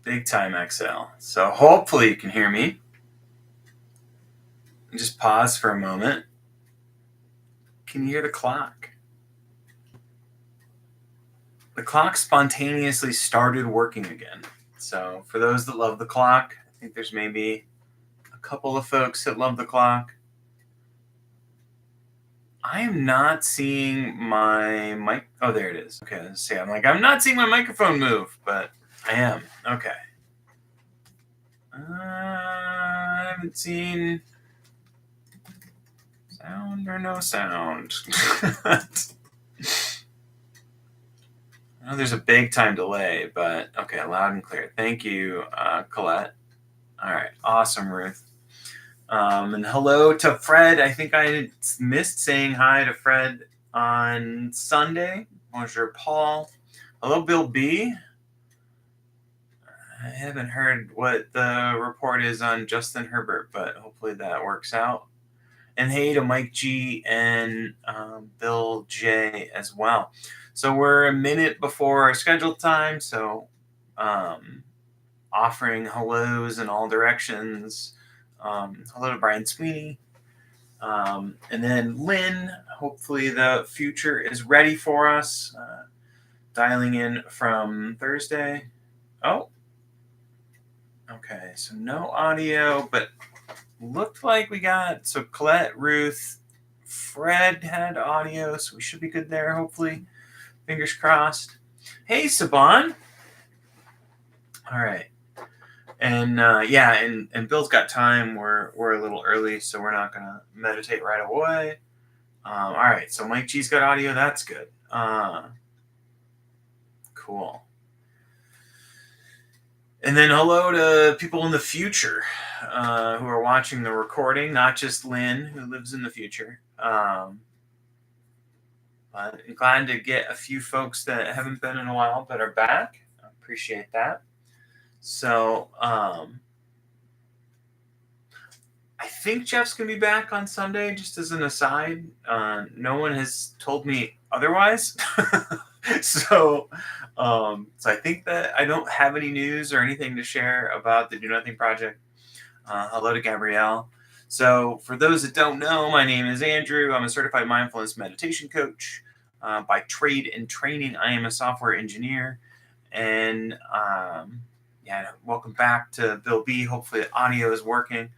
Big time exhale. So hopefully you can hear me. Just pause for a moment. Can you hear the clock? The clock spontaneously started working again. So for those that love the clock, I think there's maybe a couple of folks that love the clock. I am not seeing my mic. Oh, there it is. Okay, let's see. I'm not seeing my microphone move, but I am. Okay. I haven't seen sound or no sound. I know there's a big time delay, but okay, loud and clear. Thank you, Colette. All right, awesome, Ruth. And hello to Fred. I think I missed saying hi to Fred on Sunday. Bonjour, Paul. Hello, Bill B. I haven't heard what the report is on Justin Herbert, but hopefully that works out. And hey to Mike G and Bill J as well. So we're a minute before our scheduled time, so offering hellos in all directions. Hello to Brian Sweeney. And then Lynn, hopefully the future is ready for us. Dialing in from Thursday. Oh, okay, so no audio, but looked like we got, so Colette, Ruth, Fred had audio, so we should be good there, hopefully. Fingers crossed. Hey, Saban. All right. And and Bill's got time. We're a little early, so we're not gonna meditate right away. All right, so Mike G's got audio. That's good. Cool. And then hello to people in the future who are watching the recording, not just Lynn, who lives in the future. But I'm glad to get a few folks that haven't been in a while but are back. I appreciate that. So I think Jeff's going to be back on Sunday, just as an aside. No one has told me otherwise. So I think that I don't have any news or anything to share about the Do Nothing Project. Hello to Gabrielle. So for those that don't know, my name is Andrew. I'm a certified mindfulness meditation coach. By trade and training, I am a software engineer. And welcome back to Bill B. Hopefully the audio is working.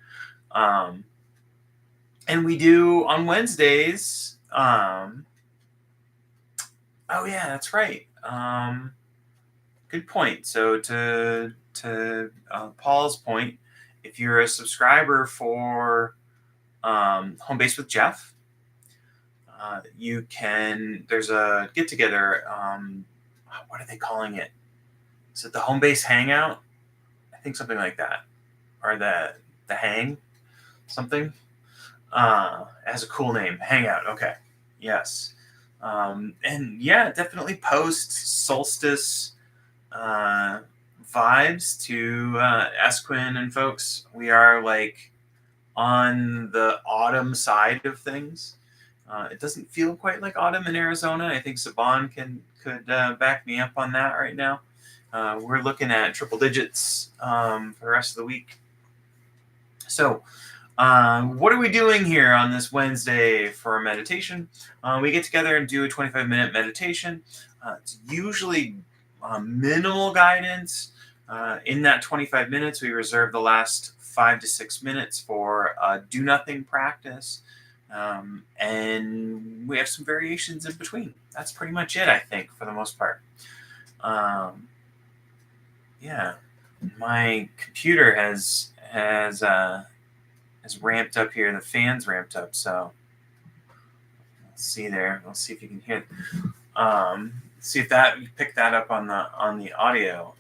And we do on Wednesdays. Oh yeah, that's right. Good point. So to Paul's point, if you're a subscriber for Home Base with Jeff, you can. There's a get together. What are they calling it? Is it the Home Base Hangout? I think something like that, or the Hang something. It has a cool name. Hangout. Okay. Yes. And yeah, definitely post solstice vibes to Esquin and folks. We are like on the autumn side of things. It doesn't feel quite like autumn in Arizona. I think Saban could back me up on that right now. We're looking at triple digits for the rest of the week. So what are we doing here on this Wednesday for meditation? We get together and do a 25-minute meditation. It's usually minimal guidance. In that 25 minutes, we reserve the last 5 to 6 minutes for do nothing practice. And we have some variations in between. That's pretty much it, I think, for the most part. My computer has ramped up here. The fan's ramped up, so let's see there. Let's see if you can hear. See if that you pick that up on the audio.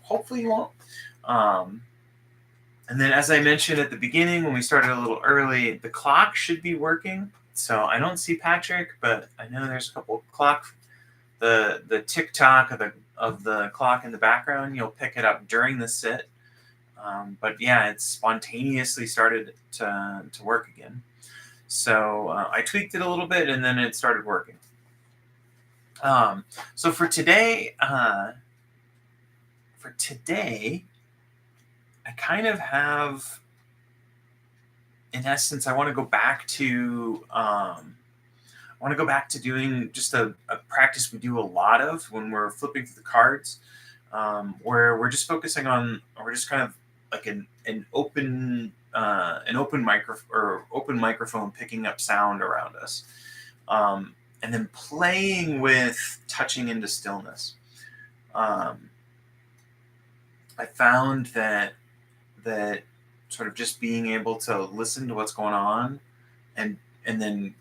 Hopefully you won't. And then, as I mentioned at the beginning, when we started a little early, the clock should be working. So I don't see Patrick, but I know there's a couple of clock. The tick-tock of the clock in the background, you'll pick it up during the sit. But yeah, it spontaneously started to work again. So I tweaked it a little bit, and then it started working. So for today, I kind of have, in essence, I want to go back to doing just a practice we do a lot of when we're flipping through the cards, where we're just focusing on, or we're just kind of like an open microphone picking up sound around us, and then playing with touching into stillness. I found that sort of just being able to listen to what's going on, and then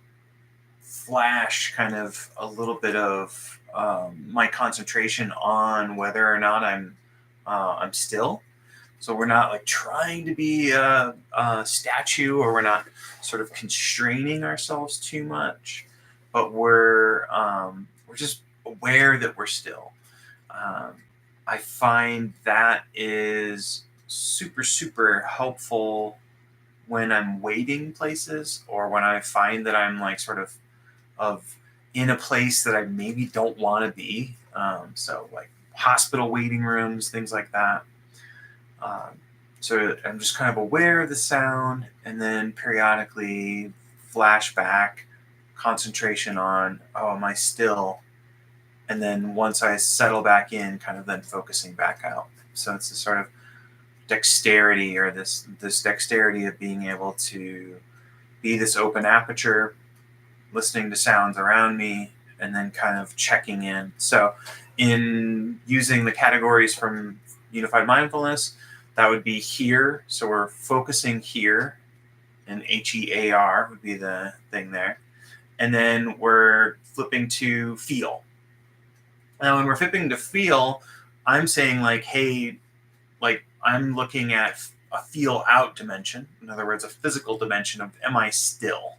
flash kind of a little bit of my concentration on whether or not I'm still. So we're not like trying to be a statue, or we're not sort of constraining ourselves too much, but we're just aware that we're still. Um, I find that is super, super helpful when I'm waiting places, or when I find that I'm like sort of in a place that I maybe don't want to be. So like hospital waiting rooms, things like that. Um, so I'm just kind of aware of the sound, and then periodically flashback, concentration on, oh, am I still? And then once I settle back in, kind of then focusing back out. So it's this sort of dexterity, or this dexterity of being able to be this open aperture, listening to sounds around me, and then kind of checking in. So in using the categories from Unified Mindfulness, that would be here. So we're focusing here, and HEAR would be the thing there. And then we're flipping to feel. Now, when we're flipping to feel, I'm saying like, hey, like I'm looking at a feel out dimension. In other words, a physical dimension of, am I still?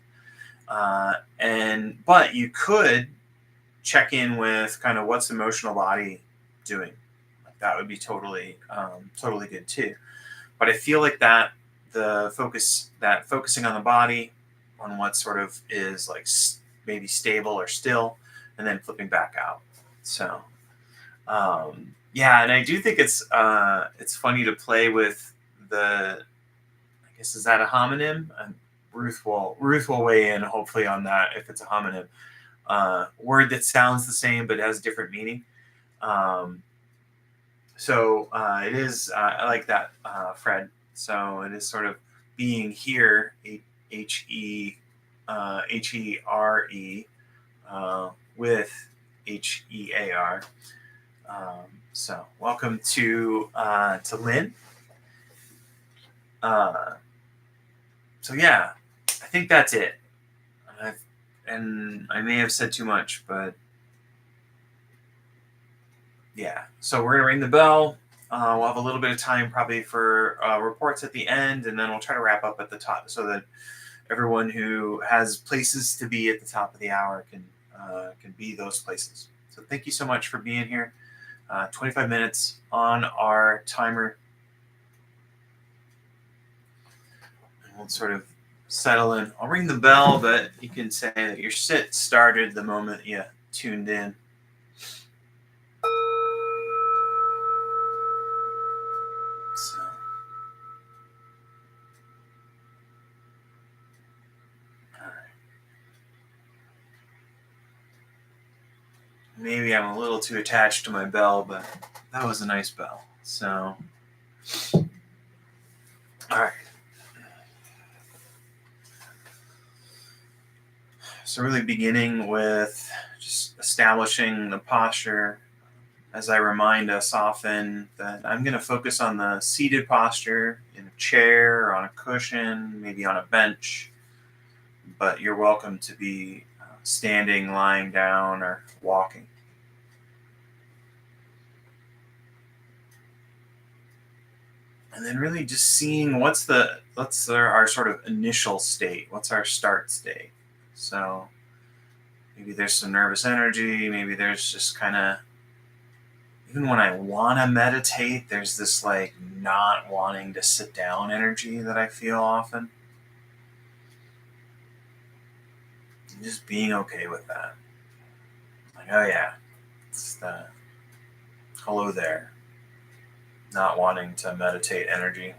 But you could check in with kind of what's emotional body doing. Like that would be totally good too. But I feel like that focusing on the body, on what sort of is like maybe stable or still, and then flipping back out. So yeah, and I do think it's funny to play with the, I guess, is that a homonym? Ruth will weigh in hopefully on that, if it's a homonym. Word that sounds the same but has different meaning. So it is. I like that, Fred. So it is sort of being here, HERE, with HEAR. So welcome to Lynn. So yeah, I think that's it. And I may have said too much, but yeah. So we're gonna ring the bell. We'll have a little bit of time probably for reports at the end, and then we'll try to wrap up at the top, so that everyone who has places to be at the top of the hour can be those places. So thank you so much for being here. 25 minutes on our timer. And we'll sort of settle in. I'll ring the bell, but you can say that your sit started the moment you tuned in. So, all right. Maybe I'm a little too attached to my bell, but that was a nice bell. So, all right. So really beginning with just establishing the posture, as I remind us often that I'm going to focus on the seated posture in a chair or on a cushion, maybe on a bench, but you're welcome to be standing, lying down, or walking. And then really just seeing what's our sort of initial state, what's our start state. So maybe there's some nervous energy, maybe there's just kind of, even when I want to meditate, there's this like not wanting to sit down energy that I feel often. And just being okay with that. Like, oh yeah, it's the hello there. not wanting to meditate energy.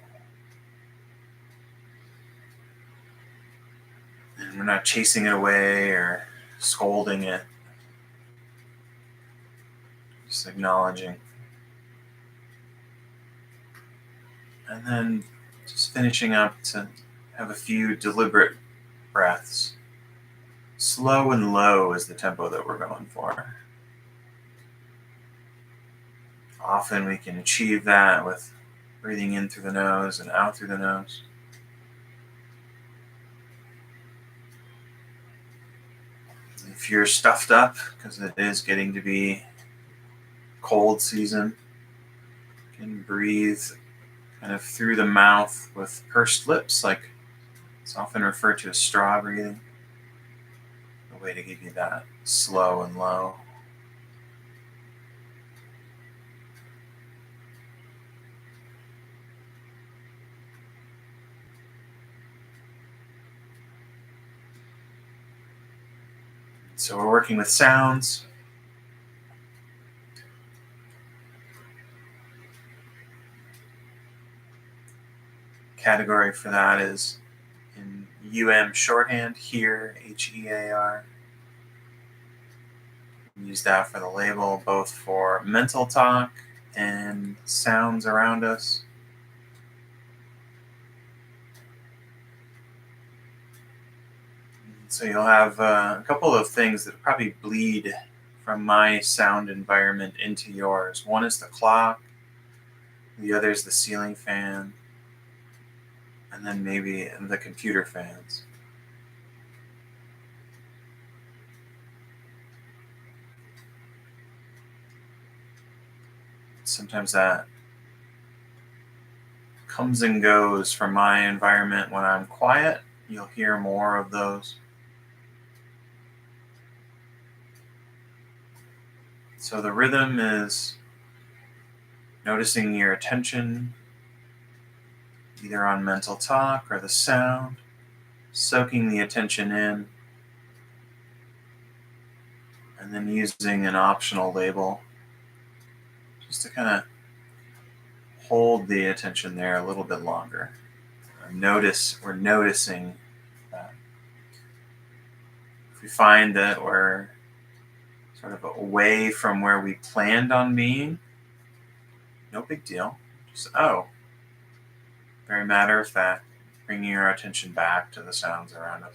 And we're not chasing it away or scolding it, just acknowledging. And then just finishing up to have a few deliberate breaths. Slow and low is the tempo that we're going for. Often we can achieve that with breathing in through the nose and out through the nose. If you're stuffed up, because it is getting to be cold season, you can breathe kind of through the mouth with pursed lips, like it's often referred to as straw breathing. A way to give you that slow and low. So we're working with sounds. Category for that is in shorthand, hear, HEAR. Use that for the label, both for mental talk and sounds around us. So you'll have a couple of things that probably bleed from my sound environment into yours. One is the clock, the other is the ceiling fan, and then maybe the computer fans. Sometimes that comes and goes from my environment. When I'm quiet, you'll hear more of those. So the rhythm is noticing your attention either on mental talk or the sound, soaking the attention in, and then using an optional label just to kind of hold the attention there a little bit longer. We're noticing that. If we find that we're sort of away from where we planned on being, no big deal. Just, very matter of fact, bringing our attention back to the sounds around us.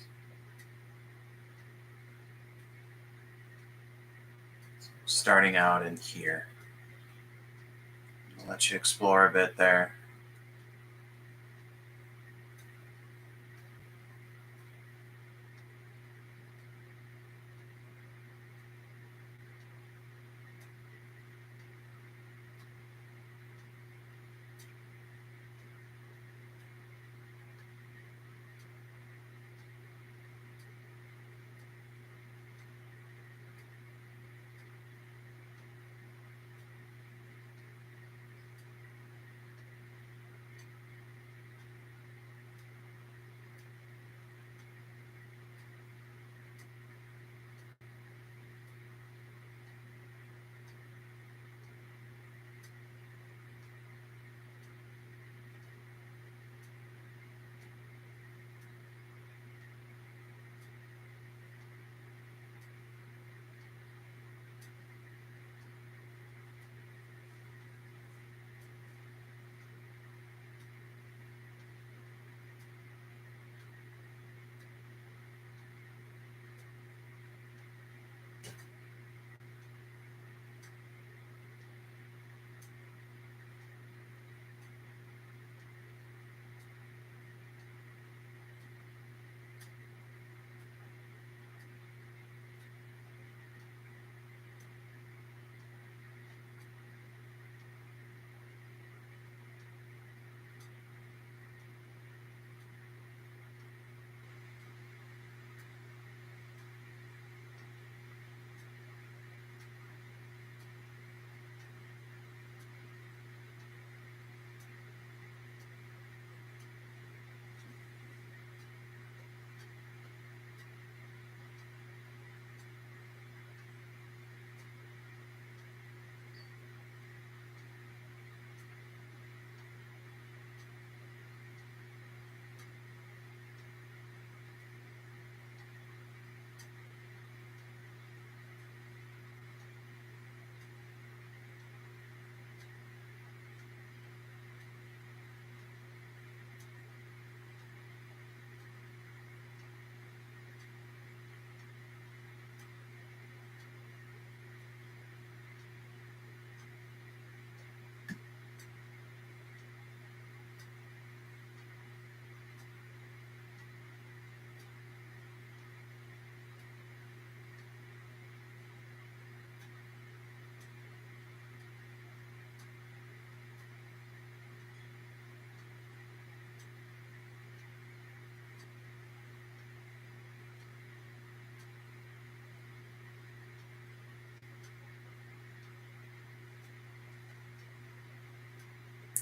Starting out in here. I'll let you explore a bit there.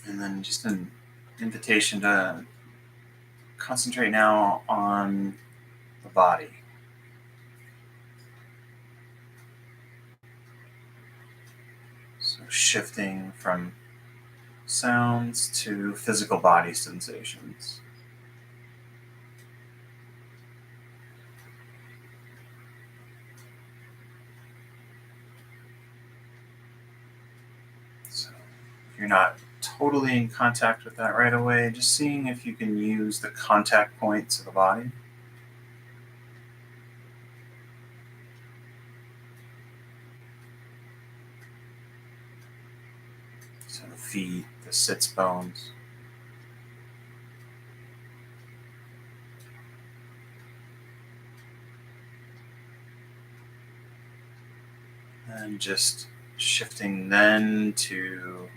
And then just an invitation to concentrate now on the body. So shifting from sounds to physical body sensations. So if you're not totally in contact with that right away, just seeing if you can use the contact points of the body. So the feet, the sits bones. And just shifting then to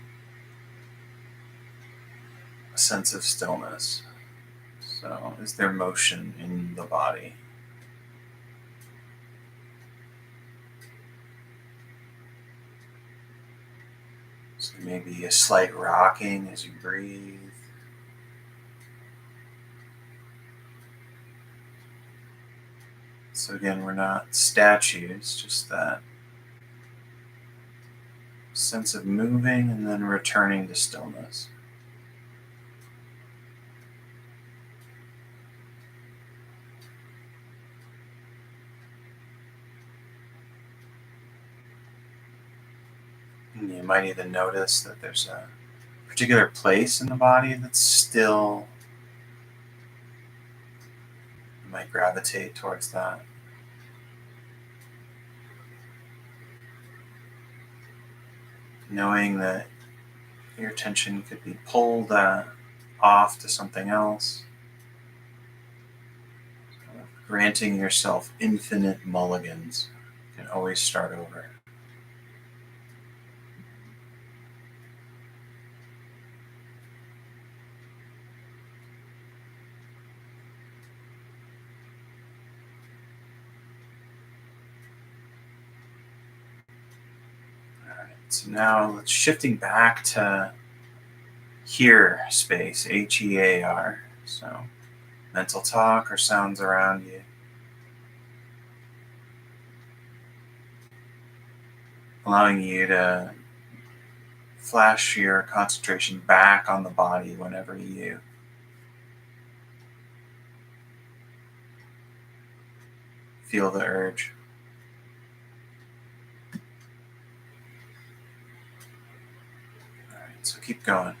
a sense of stillness. So is there motion in the body? So maybe a slight rocking as you breathe. So again, we're not statues, just that sense of moving and then returning to stillness. And you might even notice that there's a particular place in the body that's still. You might gravitate towards that. Knowing that your attention could be pulled off to something else. Granting yourself infinite mulligans. You can always start over. Alright, so now let's shifting back to hear space, HEAR. So mental talk or sounds around you. Allowing you to flash your concentration back on the body whenever you feel the urge. All right, so keep going.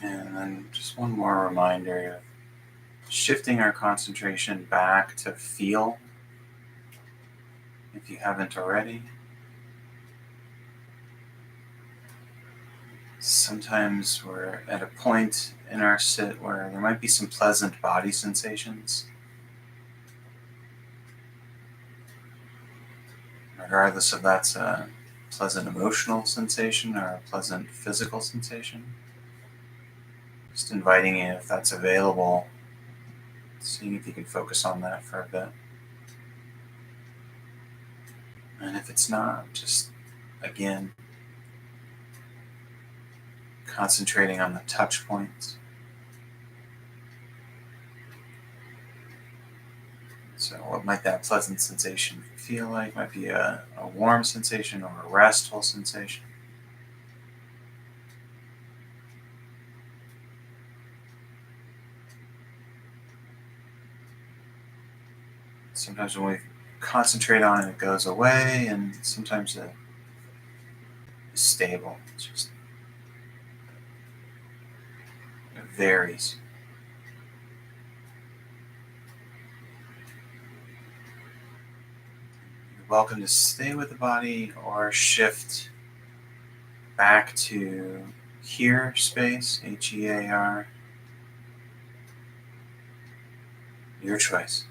And then just one more reminder of shifting our concentration back to feel, if you haven't already. Sometimes we're at a point in our sit where there might be some pleasant body sensations, regardless if that's a pleasant emotional sensation or a pleasant physical sensation. Just inviting you, if that's available, seeing if you can focus on that for a bit. And if it's not, just again, concentrating on the touch points. So what might that pleasant sensation feel like? Might be a warm sensation or a restful sensation. Sometimes when we concentrate on it, it goes away, and sometimes it is stable. It varies. You're welcome to stay with the body or shift back to here space, HEAR, your choice.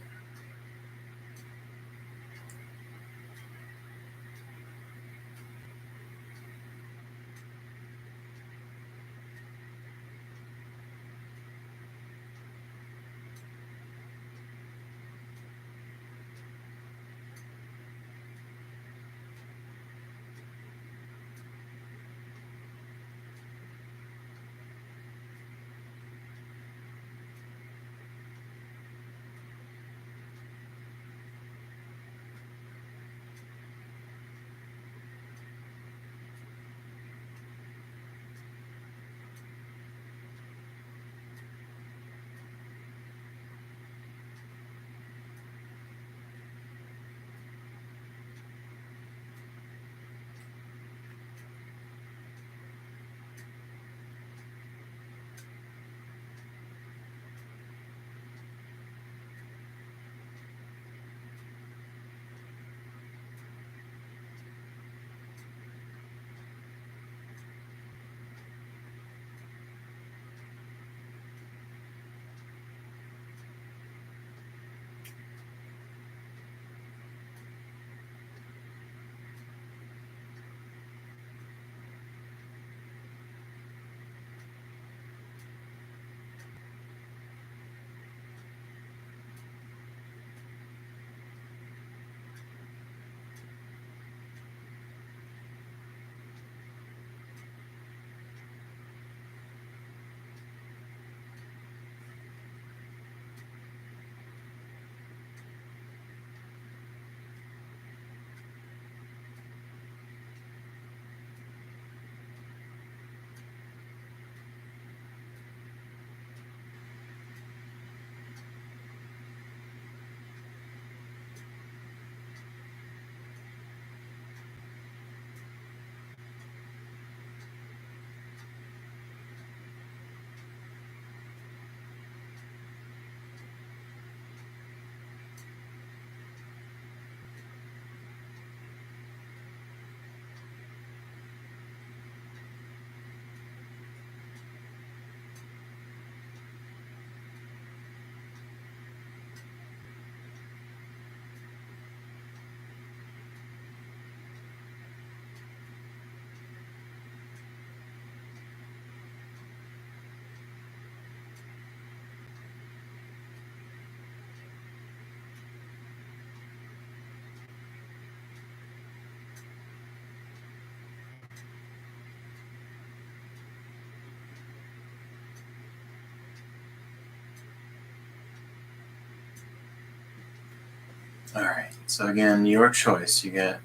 All right. So again, your choice. You get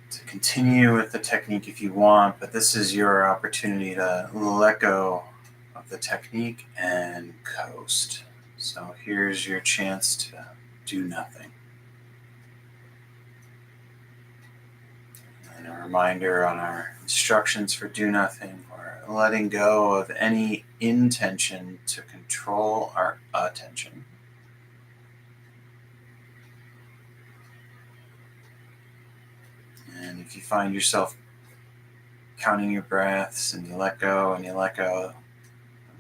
to continue with the technique if you want, but this is your opportunity to let go of the technique and coast. So here's your chance to do nothing. And a reminder on our instructions for do nothing, or letting go of any intention to control our attention. And if you find yourself counting your breaths and you let go and you let go,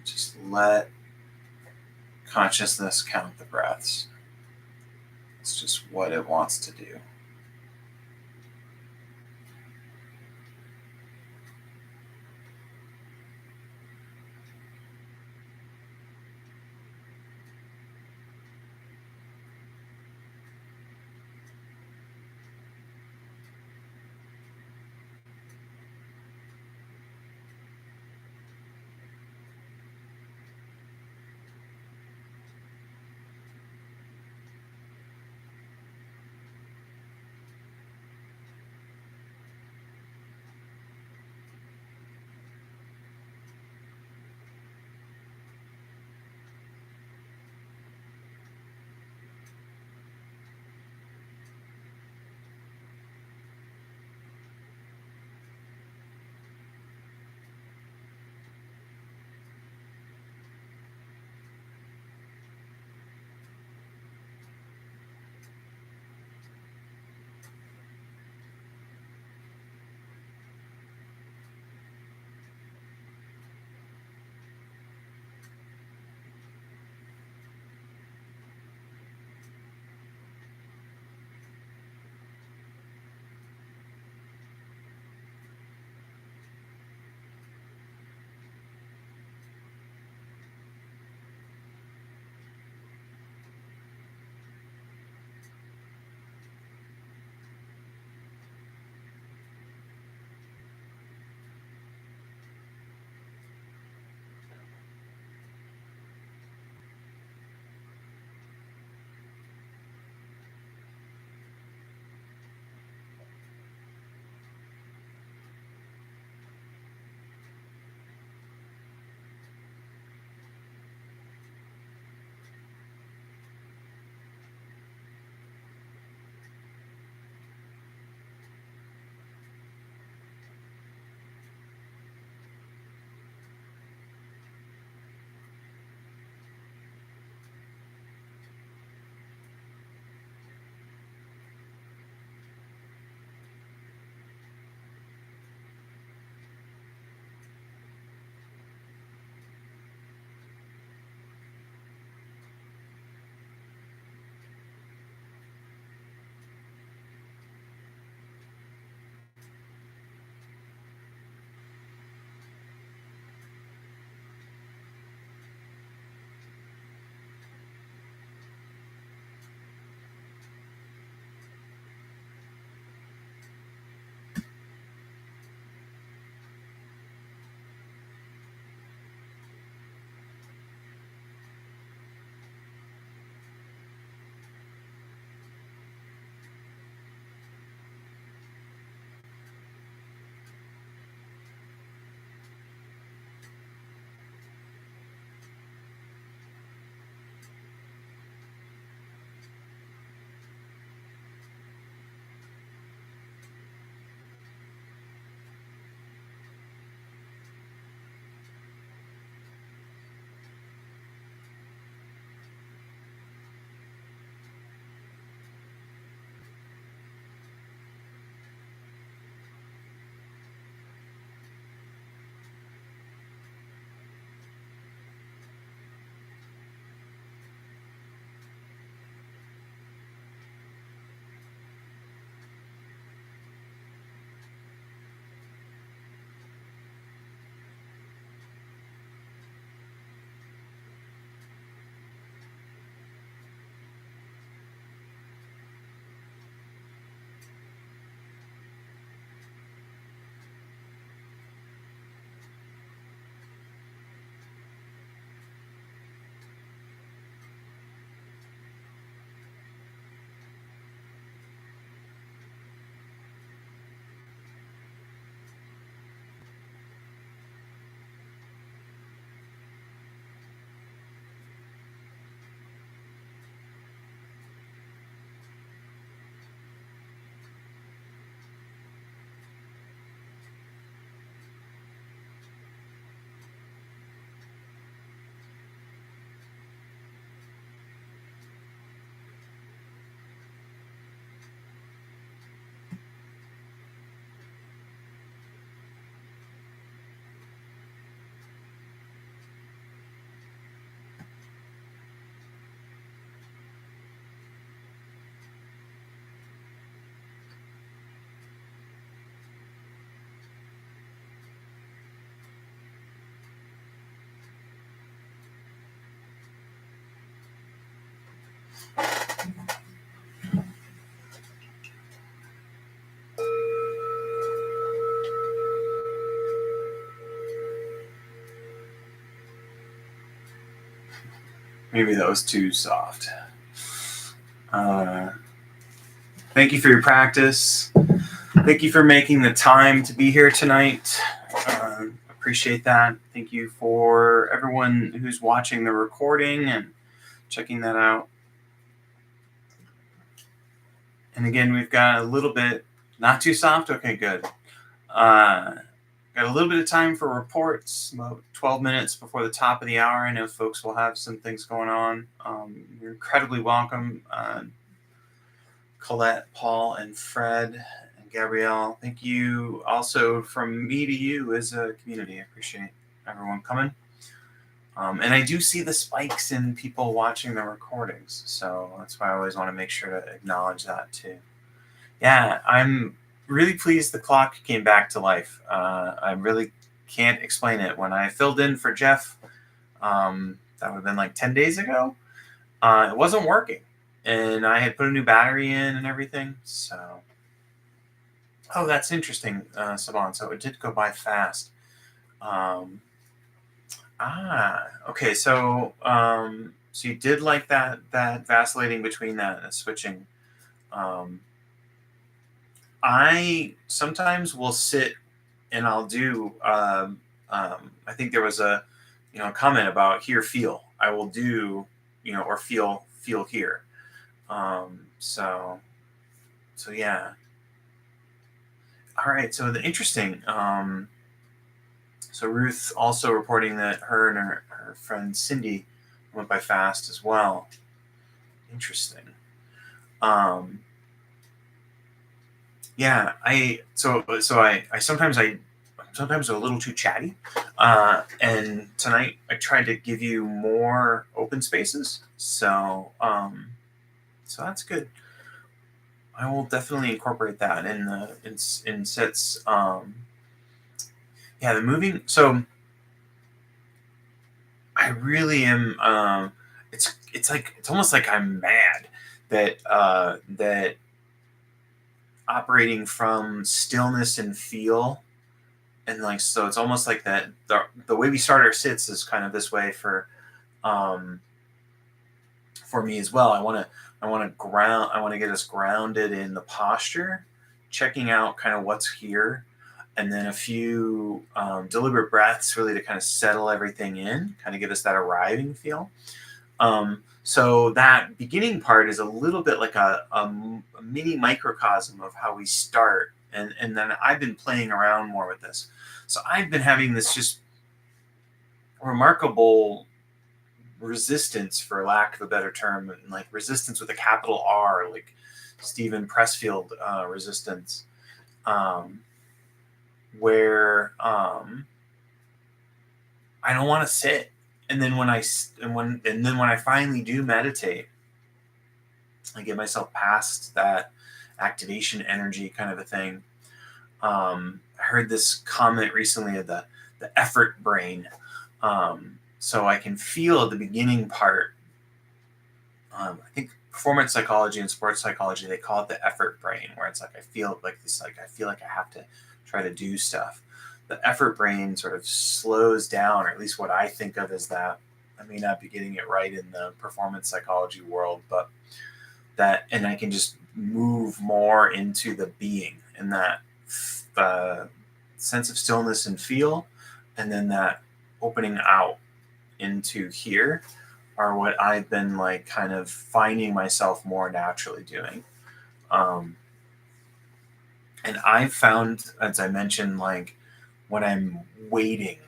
just let consciousness count the breaths. It's just what it wants to do. Maybe that was too soft. Thank you for your practice. Thank you for making the time to be here tonight. Appreciate that. Thank you for everyone who's watching the recording and checking that out. And again, we've got a little bit, not too soft. Okay, good. Got a little bit of time for reports, about 12 minutes before the top of the hour. I know folks will have some things going on. You're incredibly welcome. Colette, Paul, and Fred, and Gabrielle. Thank you also from me to you as a community. I appreciate everyone coming. And I do see the spikes in people watching the recordings, so that's why I always want to make sure to acknowledge that too. Yeah, I'm really pleased the clock came back to life. I really can't explain it. When I filled in for Jeff, that would have been like 10 days ago, it wasn't working. And I had put a new battery in and everything, so... Oh, that's interesting, Saban. So it did go by fast. Okay. So you did like that vacillating between that and switching. I sometimes will sit and I'll do. I think there was a comment about here feel. I will do or feel here. So yeah. All right. So the interesting. So Ruth also reporting that her and her friend Cindy went by fast as well. Interesting. Yeah, I sometimes I'm a little too chatty, and tonight I tried to give you more open spaces. So that's good. I will definitely incorporate that in sets. Yeah, the moving. So I really am. It's almost like I'm mad that that operating from stillness and feel, and like so it's almost like that the way we start our sits is kind of this way for me as well. I want to get us grounded in the posture, checking out kind of what's here, and then a few deliberate breaths really to kind of settle everything in, kind of give us that arriving feel. So that beginning part is a little bit like a mini microcosm of how we start. And then I've been playing around more with this. So I've been having this just remarkable resistance, for lack of a better term, and like resistance with a capital R, like Stephen Pressfield resistance, where I don't want to sit. And then when I finally do meditate, I get myself past that activation energy kind of a thing. I heard this comment recently of the effort brain. So I can feel at the beginning part. I think performance psychology and sports psychology, they call it the effort brain, where it's like I feel like I have to try to do stuff. The effort brain sort of slows down, or at least what I think of as that. I may not be getting it right in the performance psychology world, but and I can just move more into the being and that sense of stillness and feel, and then that opening out into here are what I've been like kind of finding myself more naturally doing. And I've found, as I mentioned, like when I'm waiting,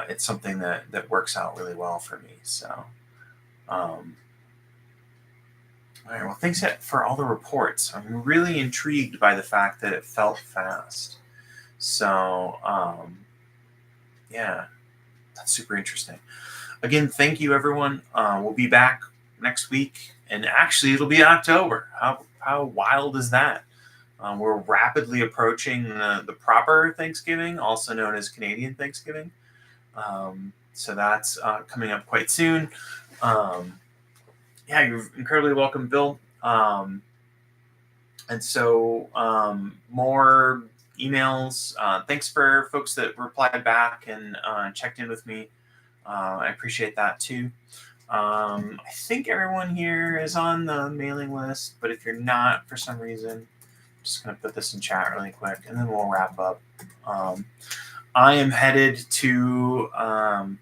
it's something that works out really well for me. So, all right. Well, thanks for all the reports. I'm really intrigued by the fact that it felt fast. So, yeah, that's super interesting. Again, thank you, everyone. We'll be back next week, and actually, it'll be October. How wild is that? We're rapidly approaching the proper Thanksgiving, also known as Canadian Thanksgiving. So that's coming up quite soon. Yeah, you're incredibly welcome, Bill. And so more emails. Thanks for folks that replied back and checked in with me. I appreciate that too. I think everyone here is on the mailing list, but if you're not for some reason, I'm just going to put this in chat really quick and then we'll wrap up. I am headed to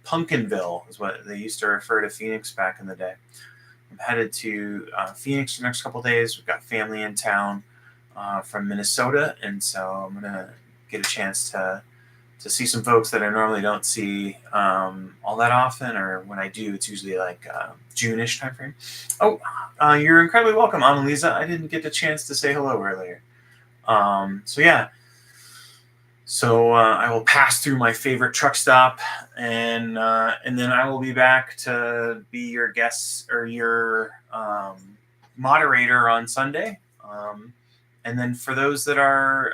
Pumpkinville, is what they used to refer to Phoenix back in the day. I'm headed to Phoenix the next couple of days. We've got family in town from Minnesota, and so I'm going to get a chance to see some folks that I normally don't see all that often, or when I do, it's usually like June-ish timeframe. Oh, you're incredibly welcome, Annalisa. I didn't get the chance to say hello earlier. So yeah. So I will pass through my favorite truck stop, and then I will be back to be your guest or your moderator on Sunday. And then for those that are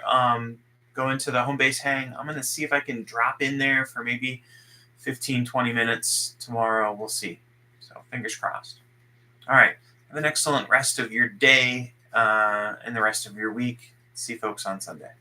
going to the home base hang, I'm going to see if I can drop in there for maybe 15, 20 minutes tomorrow. We'll see. So fingers crossed. All right. Have an excellent rest of your day and the rest of your week. See folks on Sunday.